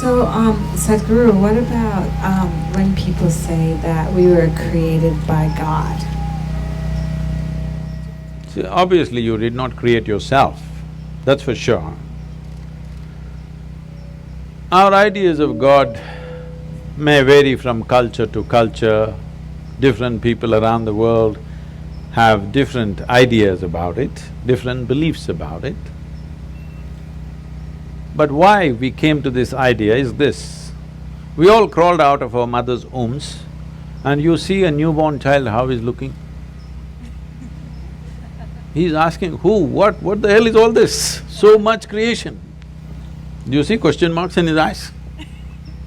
So, Sadhguru, what about when people say that we were created by God? See, obviously you did not create yourself, that's for sure. Our ideas of God may vary from culture to culture. Different people around the world have different ideas about it, different beliefs about it. But why we came to this idea is this: we all crawled out of our mother's wombs and you see a newborn child, how he's looking. He's asking, who, what the hell is all this? So much creation. Do you see question marks in his eyes?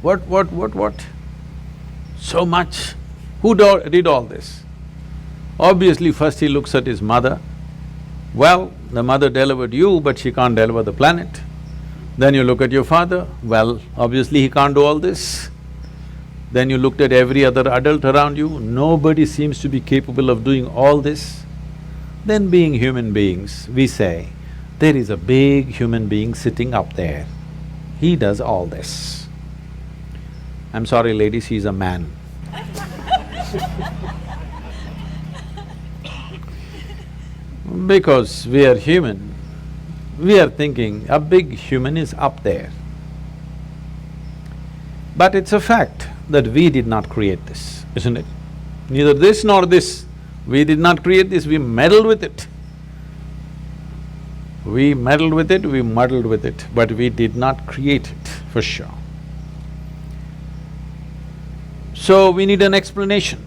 What? So much. Who did all this? Obviously, first he looks at his mother. Well, the mother delivered you, but she can't deliver the planet. Then you look at your father, well, obviously he can't do all this. Then you looked at every other adult around you, nobody seems to be capable of doing all this. Then being human beings, we say, there is a big human being sitting up there, he does all this. I'm sorry ladies, he's a man. Because we are human, we are thinking a big human is up there. But it's a fact that we did not create this, isn't it? Neither this nor this. We did not create this, we meddled with it. We meddled with it, we muddled with it, but we did not create it, for sure. So we need an explanation.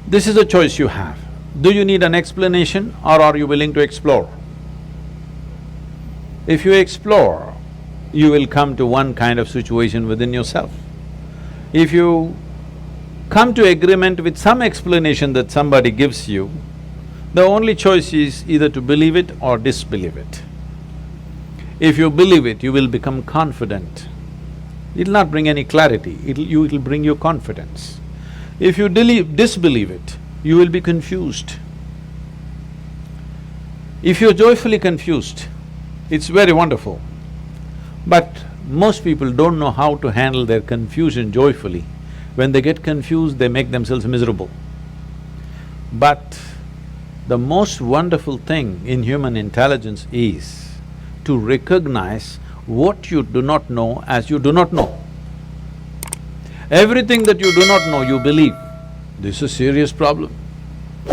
This is a choice you have. Do you need an explanation or are you willing to explore? If you explore, you will come to one kind of situation within yourself. If you come to agreement with some explanation that somebody gives you, the only choice is either to believe it or disbelieve it. If you believe it, you will become confident. It'll not bring any clarity, it'll bring you confidence. If you disbelieve it, you will be confused. If you're joyfully confused, it's very wonderful. But most people don't know how to handle their confusion joyfully. When they get confused, they make themselves miserable. But the most wonderful thing in human intelligence is to recognize what you do not know as you do not know. Everything that you do not know, you believe. This is a serious problem.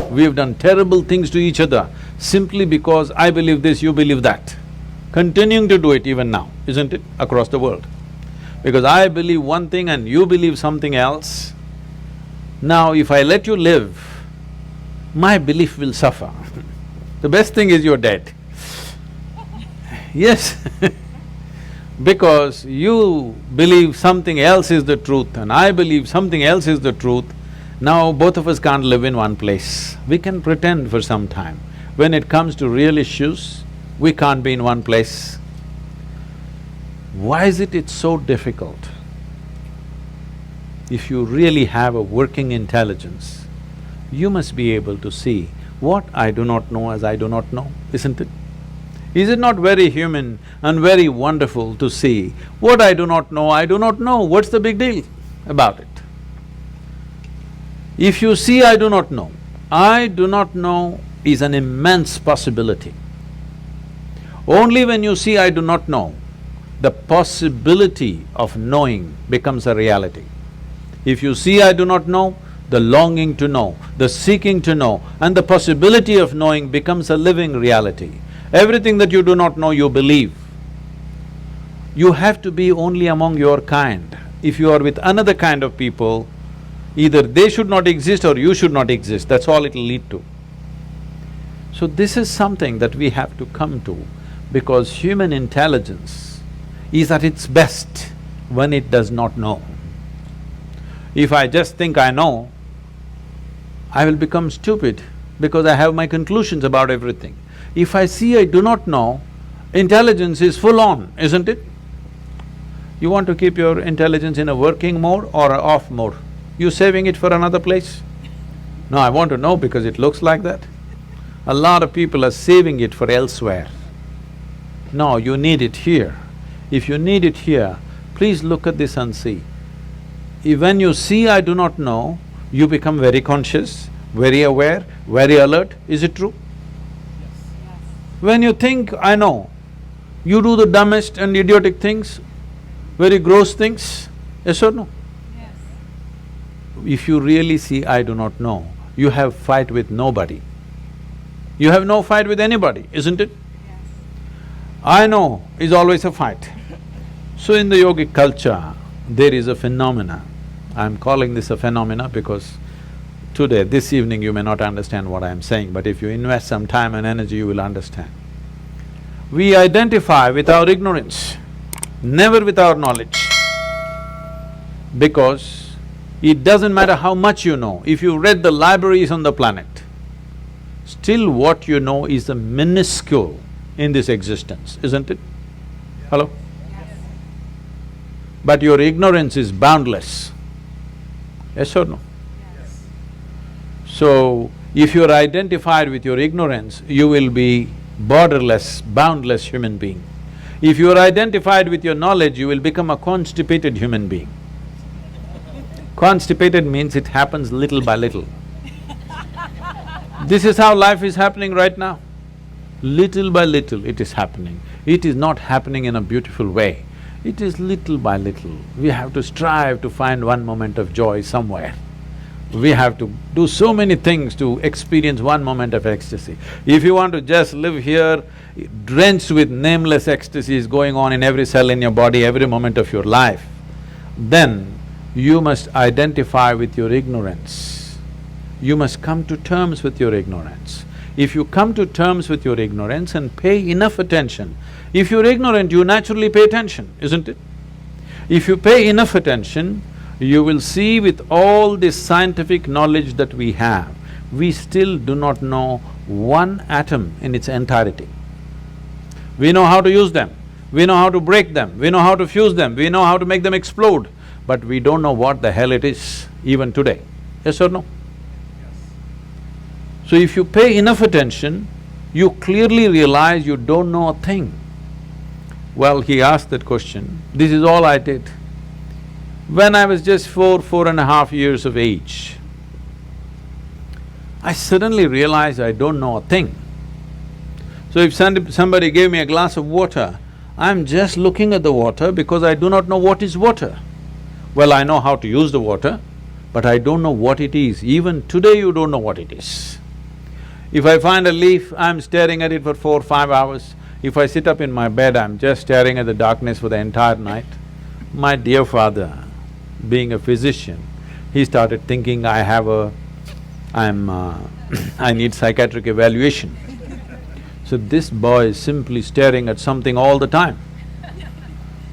We have done terrible things to each other simply because I believe this, you believe that. Continuing to do it even now, isn't it, across the world? Because I believe one thing and you believe something else. Now if I let you live, my belief will suffer. The best thing is you're dead. Yes because you believe something else is the truth and I believe something else is the truth, now both of us can't live in one place. We can pretend for some time. When it comes to real issues, we can't be in one place. Why is it it's so difficult? If you really have a working intelligence, you must be able to see what I do not know as I do not know, isn't it? Is it not very human and very wonderful to see what I do not know, what's the big deal about it? If you see I do not know is an immense possibility. Only when you see I do not know, the possibility of knowing becomes a reality. If you see I do not know, the longing to know, the seeking to know, and the possibility of knowing becomes a living reality. Everything that you do not know, you believe. You have to be only among your kind. If you are with another kind of people, either they should not exist or you should not exist, that's all it'll lead to. So this is something that we have to come to, because human intelligence is at its best when it does not know. If I just think I know, I will become stupid because I have my conclusions about everything. If I see I do not know, intelligence is full on, isn't it? You want to keep your intelligence in a working mode or a off mode? You saving it for another place? No, I want to know because it looks like that. A lot of people are saving it for elsewhere. No, you need it here. If you need it here, please look at this and see. When you see I do not know, you become very conscious, very aware, very alert. Is it true? When you think I know, you do the dumbest and idiotic things, very gross things. Yes or no? Yes. If you really see I do not know, you have fight with nobody. You have no fight with anybody, isn't it? Yes. I know is always a fight. So in the yogic culture, there is a phenomena. I'm calling this a phenomena because today, this evening, you may not understand what I'm saying, but if you invest some time and energy, you will understand. We identify with our ignorance, never with our knowledge. Because it doesn't matter how much you know, if you read the libraries on the planet, still what you know is the minuscule in this existence, isn't it? Hello? Yes. But your ignorance is boundless. Yes or no? Yes. So, if you're identified with your ignorance, you will be borderless, boundless human being. If you're identified with your knowledge, you will become a constipated human being. Constipated means it happens little by little. This is how life is happening right now. Little by little it is happening. It is not happening in a beautiful way. It is little by little. We have to strive to find one moment of joy somewhere. We have to do so many things to experience one moment of ecstasy. If you want to just live here, drenched with nameless ecstasies going on in every cell in your body, every moment of your life, then you must identify with your ignorance. You must come to terms with your ignorance. If you come to terms with your ignorance and pay enough attention, if you're ignorant, you naturally pay attention, isn't it? If you pay enough attention, you will see with all this scientific knowledge that we have, we still do not know one atom in its entirety. We know how to use them, we know how to break them, we know how to fuse them, we know how to make them explode, but we don't know what the hell it is even today. Yes or no? So if you pay enough attention, you clearly realize you don't know a thing. Well, he asked that question, this is all I did. When I was just 4.5 years of age, I suddenly realized I don't know a thing. So if somebody gave me a glass of water, I'm just looking at the water because I do not know what is water. Well, I know how to use the water, but I don't know what it is. Even today you don't know what it is. If I find a leaf, I'm staring at it for 4-5 hours. If I sit up in my bed, I'm just staring at the darkness for the entire night. My dear father, being a physician, he started thinking I need psychiatric evaluation. So this boy is simply staring at something all the time.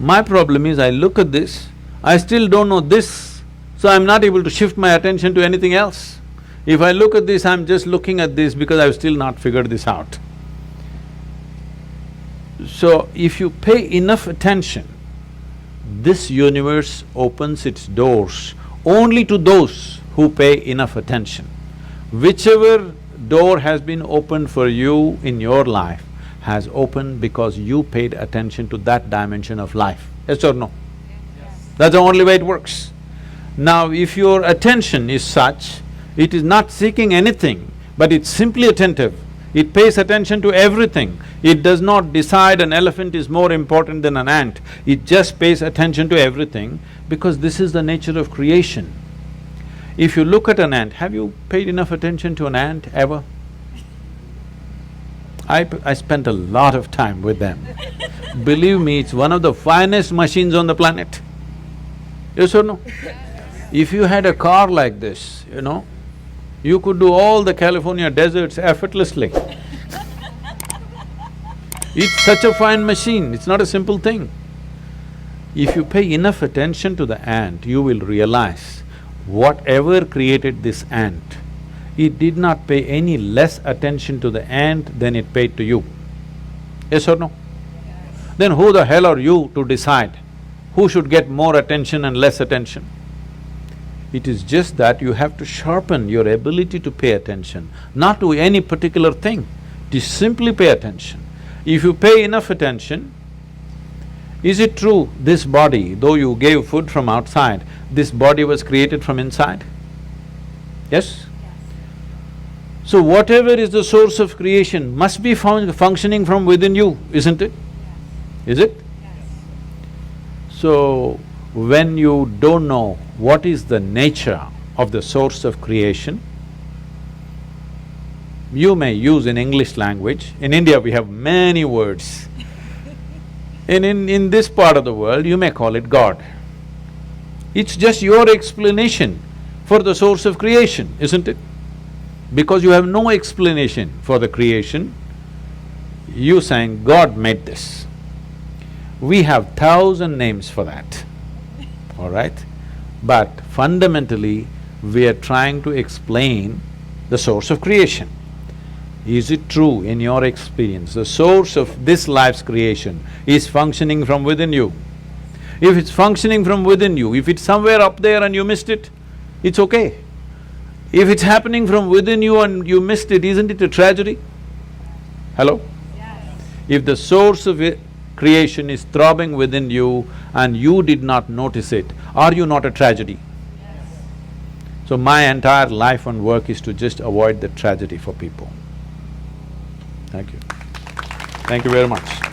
My problem is I look at this, I still don't know this, so I'm not able to shift my attention to anything else. If I look at this, I'm just looking at this because I've still not figured this out. So if you pay enough attention, this universe opens its doors only to those who pay enough attention. Whichever door has been opened for you in your life has opened because you paid attention to that dimension of life. Yes or no? Yes. That's the only way it works. Now, if your attention is such, it is not seeking anything, but it's simply attentive. It pays attention to everything. It does not decide an elephant is more important than an ant. It just pays attention to everything because this is the nature of creation. If you look at an ant, have you paid enough attention to an ant ever? I spent a lot of time with them. Believe me, it's one of the finest machines on the planet. Yes or no? If you had a car like this, you know, you could do all the California deserts effortlessly. It's such a fine machine, it's not a simple thing. If you pay enough attention to the ant, you will realize whatever created this ant, it did not pay any less attention to the ant than it paid to you. Yes or no? Yes. Then who the hell are you to decide who should get more attention and less attention? It is just that you have to sharpen your ability to pay attention, not to any particular thing, to simply pay attention. If you pay enough attention, Is it true this body, though you gave food from outside, this body was created from inside? Yes? So whatever is the source of creation must be functioning from within you, isn't it? Is it? So, when you don't know what is the nature of the source of creation, you may use in English language. In India we have many words. In this part of the world, you may call it God. It's just your explanation for the source of creation, isn't it? Because you have no explanation for the creation, you saying, God made this. We have 1,000 names for that, all right? But fundamentally, we are trying to explain the source of creation. Is it true in your experience, the source of this life's creation is functioning from within you? If it's functioning from within you, if it's somewhere up there and you missed it, it's okay. If it's happening from within you and you missed it, isn't it a tragedy? Hello? Yes. If the source of creation is throbbing within you and you did not notice it, are you not a tragedy? Yes. So my entire life and work is to just avoid the tragedy for people. Thank you. Thank you very much.